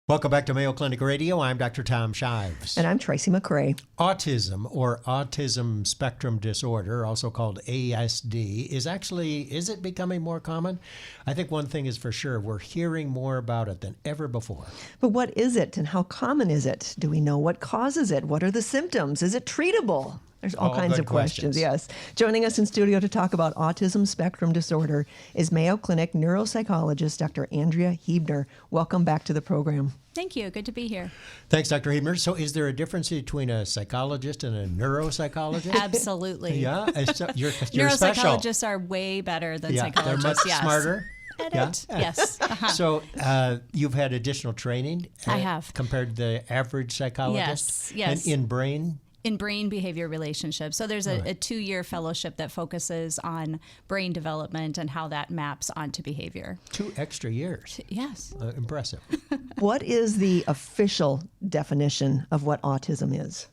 Welcome back to Mayo Clinic Radio. I'm Dr. Tom Shives. And I'm Tracy McCrae. Autism, or autism spectrum disorder, also called ASD, is it becoming more common? I think one thing is for sure, we're hearing more about it than ever before. But what is it and how common is it? Do we know what causes it? What are the symptoms? Is it treatable? There's all kinds of questions, yes. Joining us in studio to talk about autism spectrum disorder is Mayo Clinic neuropsychologist Dr. Andrea Huebner. Welcome back to the program. Thank you. Good to be here. Thanks, Dr. Huebner. So is there a difference between a psychologist and a neuropsychologist? Absolutely. Yeah? You're Neuropsychologists special. are way better than Yeah, psychologists. they're much Yes. smarter. Edit. Yeah. Yes. Uh-huh. So you've had additional training? I have. Compared to the average psychologist? Yes. And in brain? In brain-behavior relationships. So there's a 2-year fellowship that focuses on brain development and how that maps onto behavior. 2 extra years. Yes. Impressive. What is the official definition of what autism is?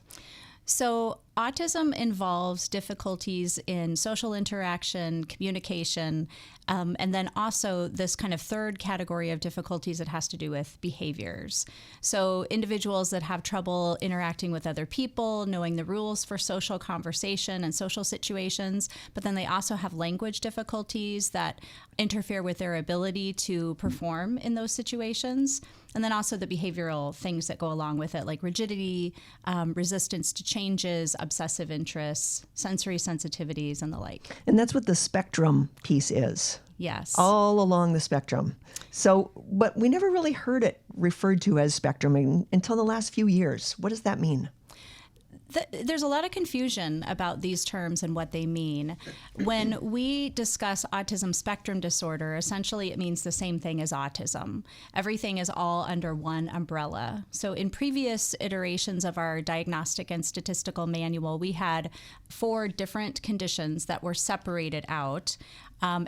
So autism involves difficulties in social interaction, communication, and then also this kind of third category of difficulties that has to do with behaviors. So individuals that have trouble interacting with other people, knowing the rules for social conversation and social situations, but then they also have language difficulties that interfere with their ability to perform in those situations. And then also the behavioral things that go along with it, like rigidity, resistance to changes, obsessive interests, sensory sensitivities, and the like. And that's what the spectrum piece is. Yes. All along the spectrum. So, but we never really heard it referred to as spectrum until the last few years. What does that mean? There's a lot of confusion about these terms and what they mean. When we discuss autism spectrum disorder, essentially it means the same thing as autism. Everything is all under one umbrella. So in previous iterations of our diagnostic and statistical manual, we had 4 different conditions that were separated out.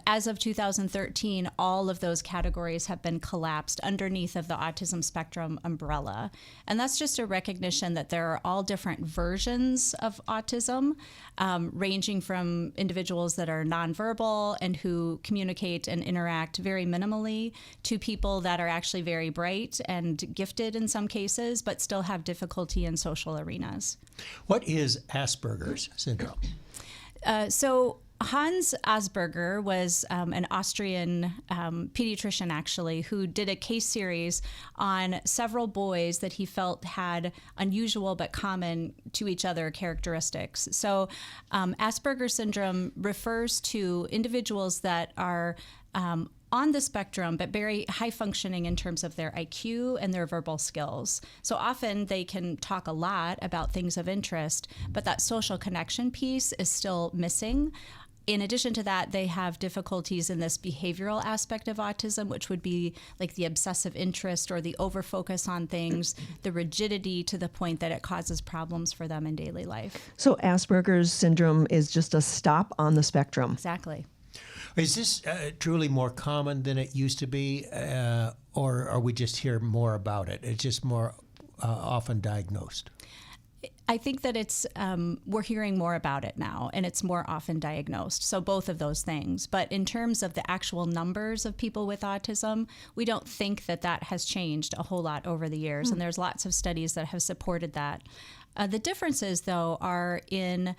As of 2013, all of those categories have been collapsed underneath of the autism spectrum umbrella. And that's just a recognition that there are all different versions of autism, ranging from individuals that are nonverbal and who communicate and interact very minimally to people that are actually very bright and gifted in some cases, but still have difficulty in social arenas. What is Asperger's syndrome? So Hans Asperger was an Austrian pediatrician, actually, who did a case series on several boys that he felt had unusual but common to each other characteristics. So Asperger syndrome refers to individuals that are on the spectrum, but very high functioning in terms of their IQ and their verbal skills. So often they can talk a lot about things of interest, but that social connection piece is still missing. In addition to that, they have difficulties in this behavioral aspect of autism, which would be like the obsessive interest or the overfocus on things, the rigidity to the point that it causes problems for them in daily life. So Asperger's syndrome is just a stop on the spectrum. Exactly. Is this truly more common than it used to be, or are we just hear more about it? It's just more often diagnosed? I think that it's we're hearing more about it now, and it's more often diagnosed. So both of those things. But in terms of the actual numbers of people with autism, we don't think that that has changed a whole lot over the years. And there's lots of studies that have supported that. The differences, though, are in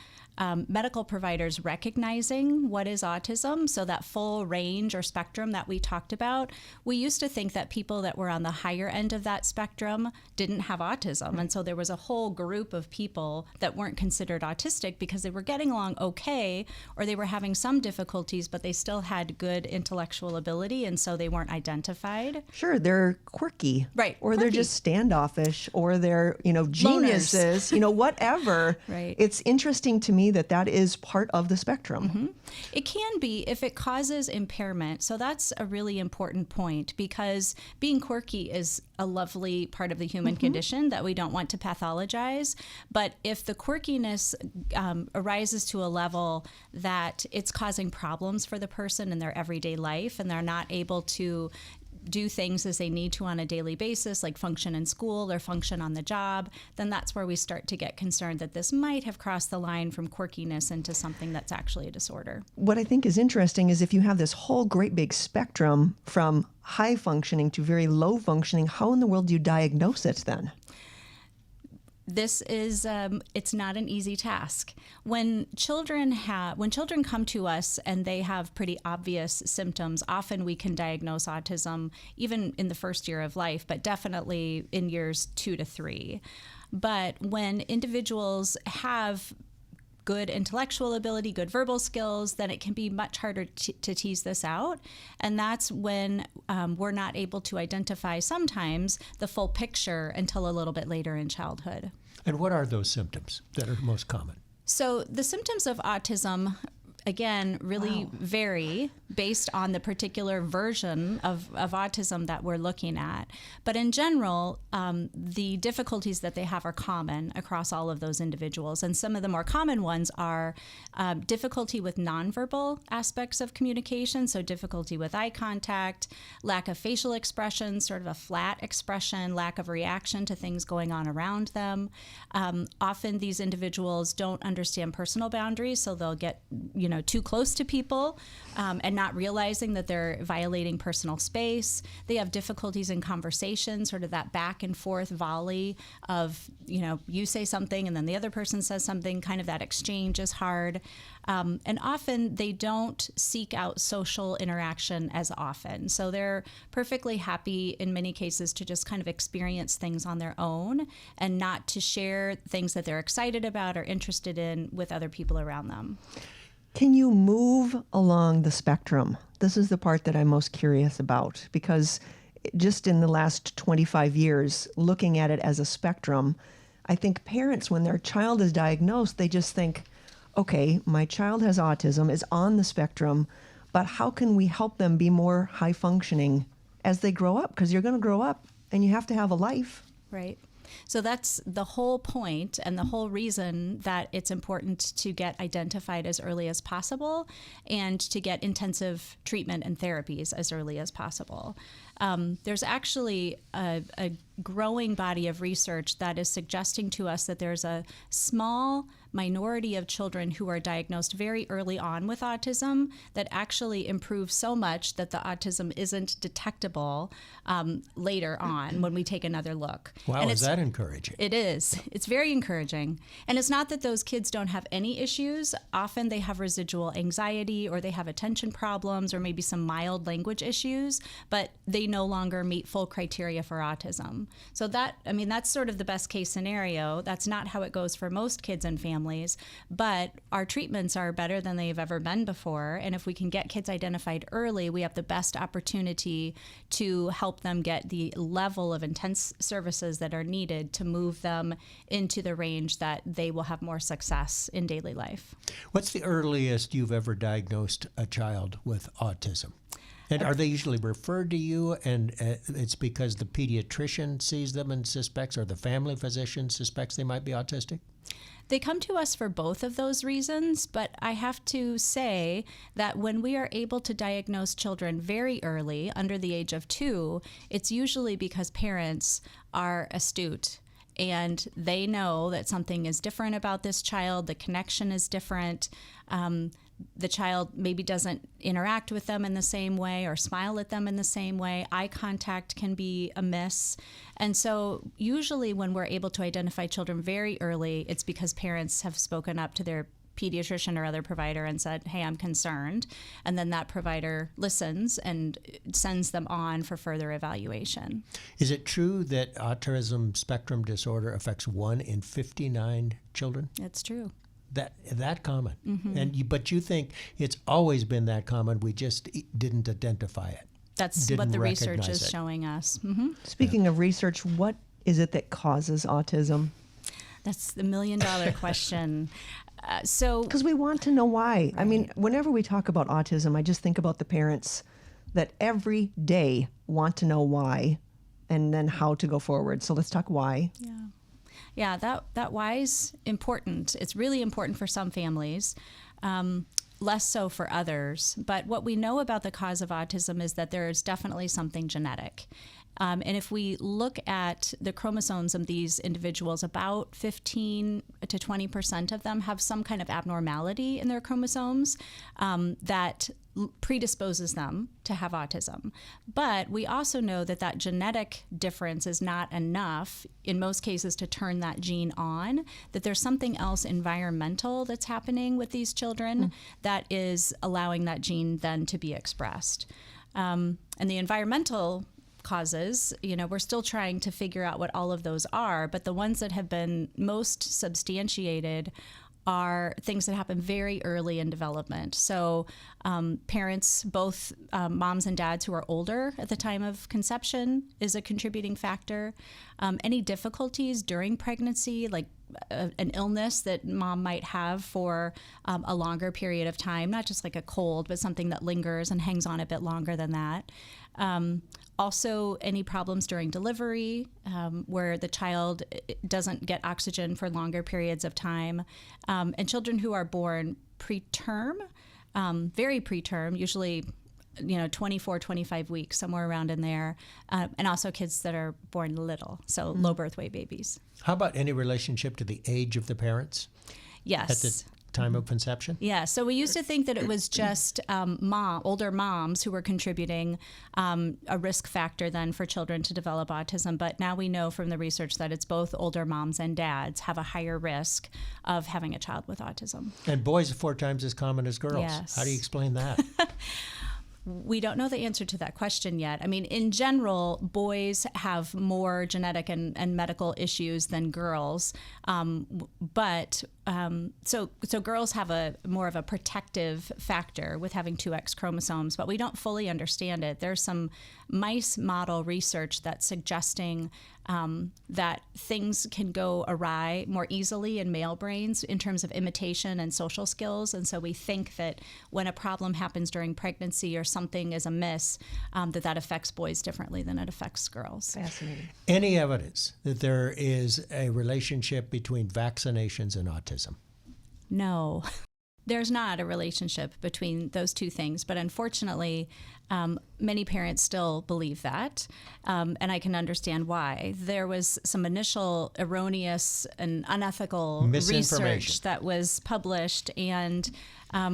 medical providers recognizing what is autism, so that full range or spectrum that we talked about. We used to think that people that were on the higher end of that spectrum didn't have autism, and so there was a whole group of people that weren't considered autistic because they were getting along okay, or they were having some difficulties, but they still had good intellectual ability, and so they weren't identified. Sure, they're quirky. Right. Or they're just standoffish, or they're, geniuses, whatever. Right. It's interesting to me that is part of the spectrum. Mm-hmm. It can be if it causes impairment. So that's a really important point, because being quirky is a lovely part of the human condition that we don't want to pathologize. But if the quirkiness arises to a level that it's causing problems for the person in their everyday life, and they're not able to do things as they need to on a daily basis, like function in school or function on the job, then that's where we start to get concerned that this might have crossed the line from quirkiness into something that's actually a disorder. What I think is interesting is if you have this whole great big spectrum from high functioning to very low functioning, how in the world do you diagnose it then? This is, it's not an easy task. When children come to us and they have pretty obvious symptoms, often we can diagnose autism even in the first year of life, but definitely in years 2 to 3. But when individuals have good intellectual ability, good verbal skills, then it can be much harder to tease this out. And that's when we're not able to identify sometimes the full picture until a little bit later in childhood. And what are those symptoms that are most common? So the symptoms of autism, again, really vary based on the particular version of autism that we're looking at. But in general, the difficulties that they have are common across all of those individuals. And some of the more common ones are difficulty with nonverbal aspects of communication, so difficulty with eye contact, lack of facial expression, sort of a flat expression, lack of reaction to things going on around them. Often these individuals don't understand personal boundaries, so they'll get, too close to people and not realizing that they're violating personal space. They have difficulties in conversation, sort of that back and forth volley of, you say something and then the other person says something, kind of that exchange is hard. And often they don't seek out social interaction as often. So they're perfectly happy in many cases to just kind of experience things on their own and not to share things that they're excited about or interested in with other people around them. Can you move along the spectrum? This is the part that I'm most curious about, because just in the last 25 years, looking at it as a spectrum, I think parents, when their child is diagnosed, they just think, okay, my child has autism, is on the spectrum, but how can we help them be more high functioning as they grow up? Because you're going to grow up and you have to have a life. Right. So that's the whole point and the whole reason that it's important to get identified as early as possible and to get intensive treatment and therapies as early as possible. There's actually a growing body of research that is suggesting to us that there's a small minority of children who are diagnosed very early on with autism that actually improve so much that the autism isn't detectable later on when we take another look. Wow, and is that encouraging? It is. It's very encouraging. And it's not that those kids don't have any issues. Often they have residual anxiety or they have attention problems or maybe some mild language issues, but they no longer meet full criteria for autism. So that's sort of the best case scenario. That's not how it goes for most kids and families, but our treatments are better than they've ever been before. And if we can get kids identified early, we have the best opportunity to help them get the level of intense services that are needed to move them into the range that they will have more success in daily life. What's the earliest you've ever diagnosed a child with autism? And are they usually referred to you, and it's because the pediatrician sees them and suspects, or the family physician suspects they might be autistic? They come to us for both of those reasons, but I have to say that when we are able to diagnose children very early, under the age of 2, it's usually because parents are astute and they know that something is different about this child, the connection is different. The child maybe doesn't interact with them in the same way or smile at them in the same way. Eye contact can be amiss. And so usually when we're able to identify children very early, it's because parents have spoken up to their pediatrician or other provider and said, hey, I'm concerned. And then that provider listens and sends them on for further evaluation. Is it true that autism spectrum disorder affects 1 in 59 children? It's true. That common. Mm-hmm. But you think it's always been that common, we just didn't identify it. That's what the research is showing us. Mm-hmm. Speaking of research, what is it that causes autism? That's the $1 million question. Because we want to know why. Right. I mean, whenever we talk about autism, I just think about the parents that every day want to know why and then how to go forward. So let's talk why. Yeah, that why is important. It's really important for some families. less so for others. But what we know about the cause of autism is that there is definitely something genetic. And if we look at the chromosomes of these individuals, about 15 to 20% of them have some kind of abnormality in their chromosomes that predisposes them to have autism. But we also know that that genetic difference is not enough in most cases to turn that gene on, that there's something else environmental that's happening with these children that is allowing that gene then to be expressed. And the environmental causes, we're still trying to figure out what all of those are, but the ones that have been most substantiated are things that happen very early in development. So parents, both moms and dads who are older at the time of conception is a contributing factor. Any difficulties during pregnancy, like an illness that mom might have for a longer period of time, not just like a cold, but something that lingers and hangs on a bit longer than that. Also, any problems during delivery where the child doesn't get oxygen for longer periods of time. And children who are born preterm, very preterm, usually 24, 25 weeks, somewhere around in there. And also kids that are born little, so low birth weight babies. How about any relationship to the age of the parents? Yes. At the time of conception? Yeah. So we used to think that it was just older moms who were contributing a risk factor then for children to develop autism. But now we know from the research that it's both older moms and dads have a higher risk of having a child with autism. And boys are 4 times as common as girls. Yes. How do you explain that? We don't know the answer to that question yet. I mean, in general, boys have more genetic and medical issues than girls, but so girls have a more of a protective factor with having 2X chromosomes, but we don't fully understand it. There's some mice model research that's suggesting that things can go awry more easily in male brains in terms of imitation and social skills. And so we think that when a problem happens during pregnancy or something is amiss, that affects boys differently than it affects girls. Fascinating. Any evidence that there is a relationship between vaccinations and autism? No. There's not a relationship between those two things, but unfortunately, many parents still believe that, and I can understand why. There was some initial erroneous and unethical research that was published, and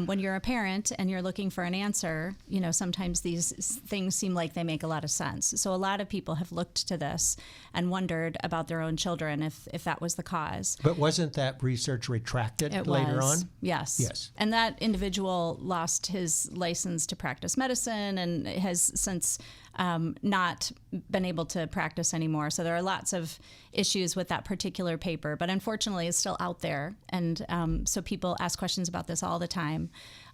when you're a parent and you're looking for an answer, sometimes these things seem like they make a lot of sense. So a lot of people have looked to this and wondered about their own children if that was the cause. But wasn't that research retracted later on? Yes. Yes. And that individual lost his license to practice medicine and has since not been able to practice anymore. So there are lots of issues with that particular paper, but unfortunately it's still out there. And so people ask questions about this all the time.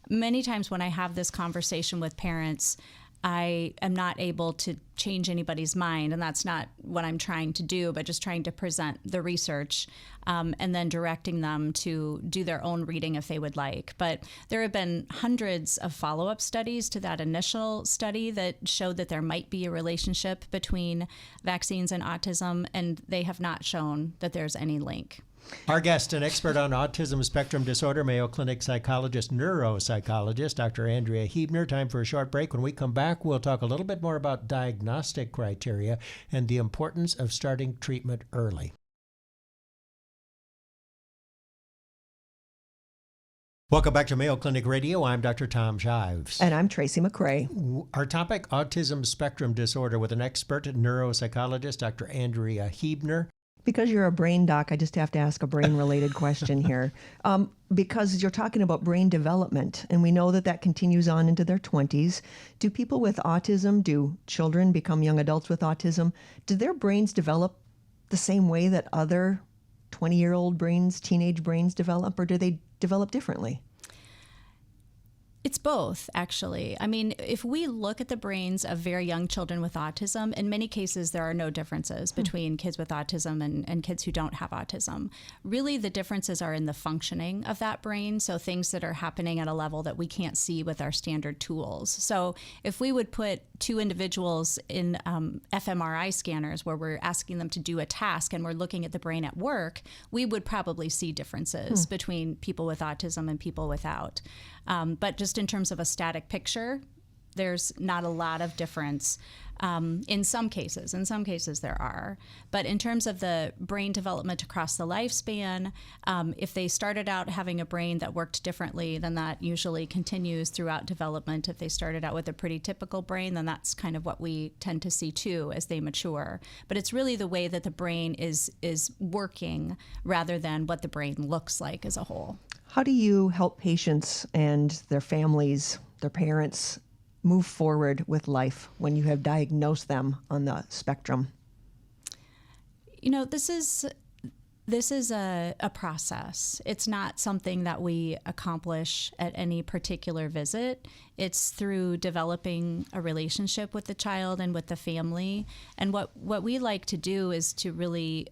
Many times when I have this conversation with parents, I am not able to change anybody's mind, and that's not what I'm trying to do, but just trying to present the research and then directing them to do their own reading if they would like. But there have been hundreds of follow-up studies to that initial study that showed that there might be a relationship between vaccines and autism, and they have not shown that there's any link. Our guest, an expert on autism spectrum disorder, Mayo Clinic psychologist, neuropsychologist, Dr. Andrea Huebner. Time for a short break. When we come back, we'll talk a little bit more about diagnostic criteria and the importance of starting treatment early. Welcome back to Mayo Clinic Radio. I'm Dr. Tom Shives. And I'm Tracy McCray. Our topic, autism spectrum disorder, with an expert neuropsychologist, Dr. Andrea Huebner. Because you're a brain doc, I just have to ask a brain-related question here. Because you're talking about brain development, and we know that continues on into their 20s. Do people with autism, do children become young adults with autism, do their brains develop the same way that other 20-year-old brains, teenage brains develop, or do they develop differently? It's both, actually. I mean, if we look at the brains of very young children with autism, in many cases, there are no differences between kids with autism and kids who don't have autism. Really, the differences are in the functioning of that brain, so things that are happening at a level that we can't see with our standard tools. So if we would put two individuals in fMRI scanners where we're asking them to do a task and we're looking at the brain at work, we would probably see differences between people with autism and people without. But just in terms of a static picture, there's not a lot of difference in some cases. In some cases there are. But in terms of the brain development across the lifespan, if they started out having a brain that worked differently, then that usually continues throughout development. If they started out with a pretty typical brain, then that's kind of what we tend to see too as they mature. But it's really the way that the brain is working rather than what the brain looks like as a whole. How do you help patients and their families, their parents, move forward with life when you have diagnosed them on the spectrum? You know, this is a process. It's not something that we accomplish at any particular visit. It's through developing a relationship with the child and with the family. And what we like to do is to really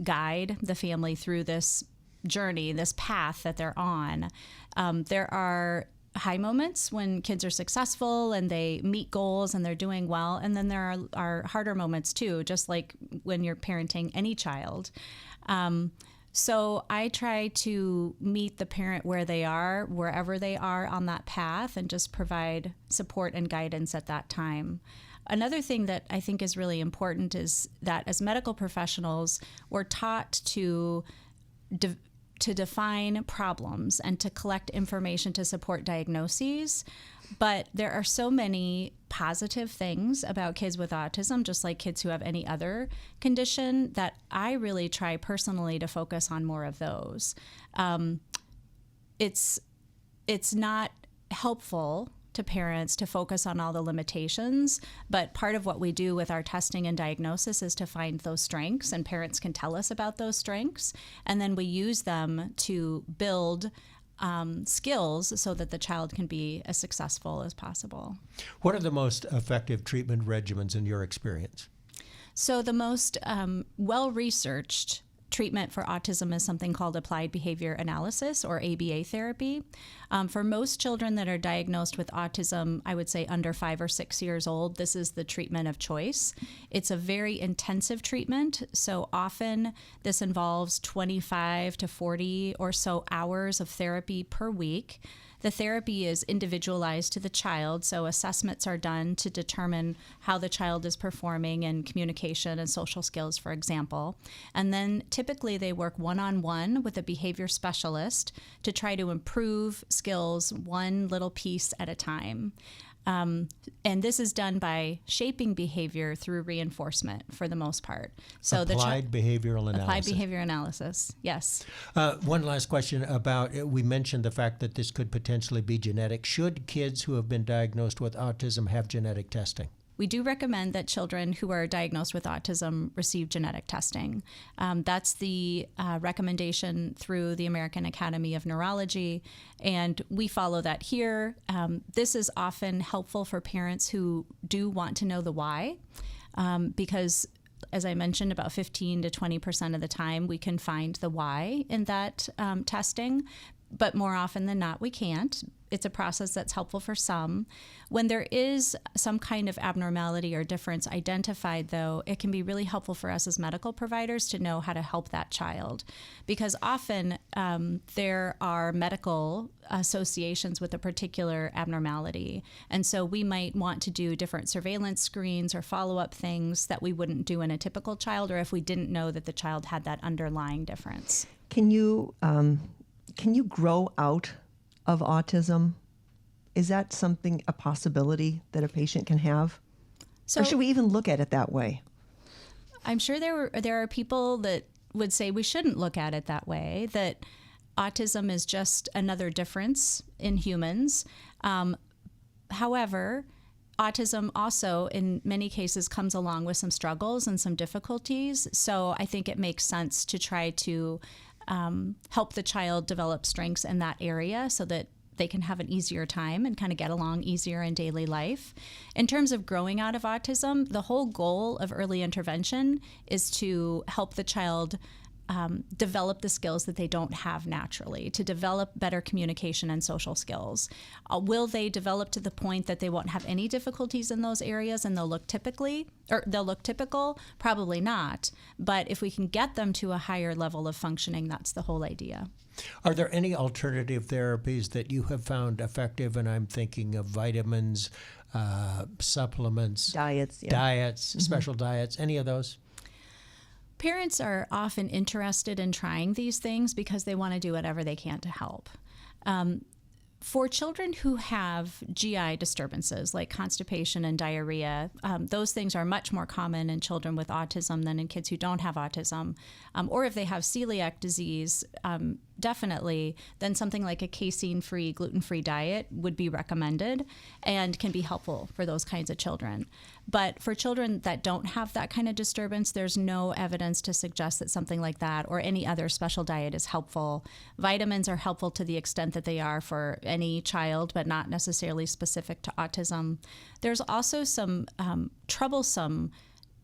guide the family through this journey, this path that they're on. There are high moments when kids are successful and they meet goals and they're doing well. And then there are harder moments too, just like when you're parenting any child. So I try to meet the parent where they are, wherever they are on that path, and just provide support and guidance at that time. Another thing that I think is really important is that as medical professionals, we're taught to define problems and to collect information to support diagnoses. But there are so many positive things about kids with autism, just like kids who have any other condition, that I really try personally to focus on more of those. It's not helpful to parents to focus on all the limitations, but part of what we do with our testing and diagnosis is to find those strengths, and parents can tell us about those strengths, and then we use them to build skills so that the child can be as successful as possible. What are the most effective treatment regimens in your experience? So the most well-researched treatment for autism is something called applied behavior analysis, or ABA therapy. For most children that are diagnosed with autism, I would say under 5 or 6 years old, this is the treatment of choice. It's a very intensive treatment, so often this involves 25 to 40 or so hours of therapy per week. The therapy is individualized to the child, so assessments are done to determine how the child is performing in communication and social skills, for example. And then typically they work one-on-one with a behavior specialist to try to improve skills one little piece at a time. And this is done by shaping behavior through reinforcement for the most part. So applied behavioral analysis. Applied behavior analysis, yes. One last question about, we mentioned the fact that this could potentially be genetic. Should kids who have been diagnosed with autism have genetic testing? We do recommend that children who are diagnosed with autism receive genetic testing. That's the recommendation through the American Academy of Neurology, and we follow that here. This is often helpful for parents who do want to know the why, because as I mentioned, about 15 to 20% of the time we can find the why in that testing, but more often than not we can't. It's a process that's helpful for some. When there is some kind of abnormality or difference identified, though, it can be really helpful for us as medical providers to know how to help that child, because often there are medical associations with a particular abnormality. And so we might want to do different surveillance screens or follow-up things that we wouldn't do in a typical child, or if we didn't know that the child had that underlying difference. Can you grow out of autism? Is that a possibility that a patient can have? Or should we even look at it that way? I'm sure there are people that would say we shouldn't look at it that way, that autism is just another difference in humans. However, autism also in many cases comes along with some struggles and some difficulties. So I think it makes sense to try to help the child develop strengths in that area so that they can have an easier time and kind of get along easier in daily life. In terms of growing out of autism, the whole goal of early intervention is to help the child develop the skills that they don't have naturally, to develop better communication and social skills. Will they develop to the point that they won't have any difficulties in those areas and they'll look typical? Probably not. But if we can get them to a higher level of functioning, that's the whole idea. Are there any alternative therapies that you have found effective? And I'm thinking of vitamins, supplements, diets, special diets, any of those? Parents are often interested in trying these things because they want to do whatever they can to help. For children who have GI disturbances like constipation and diarrhea, those things are much more common in children with autism than in kids who don't have autism. Or if they have celiac disease, definitely, then something like a casein-free, gluten-free diet would be recommended and can be helpful for those kinds of children. But for children that don't have that kind of disturbance, there's no evidence to suggest that something like that or any other special diet is helpful. Vitamins are helpful to the extent that they are for any child, but not necessarily specific to autism. There's also some troublesome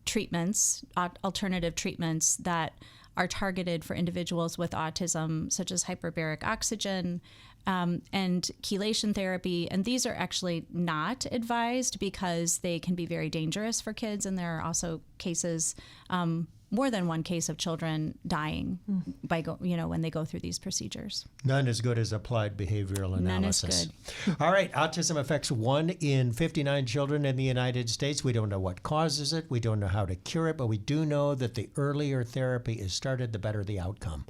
treatments, alternative treatments that are targeted for individuals with autism, such as hyperbaric oxygen and chelation therapy. And these are actually not advised because they can be very dangerous for kids. And there are also cases, more than one case of children dying by when they go through these procedures. None as good as applied behavioral analysis. None is good. All right, autism affects 1 in 59 children in the United States. We don't know what causes it. We don't know how to cure it, but we do know that the earlier therapy is started, the better the outcome.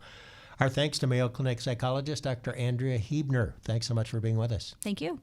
Our thanks to Mayo Clinic psychologist, Dr. Andrea Huebner. Thanks so much for being with us. Thank you.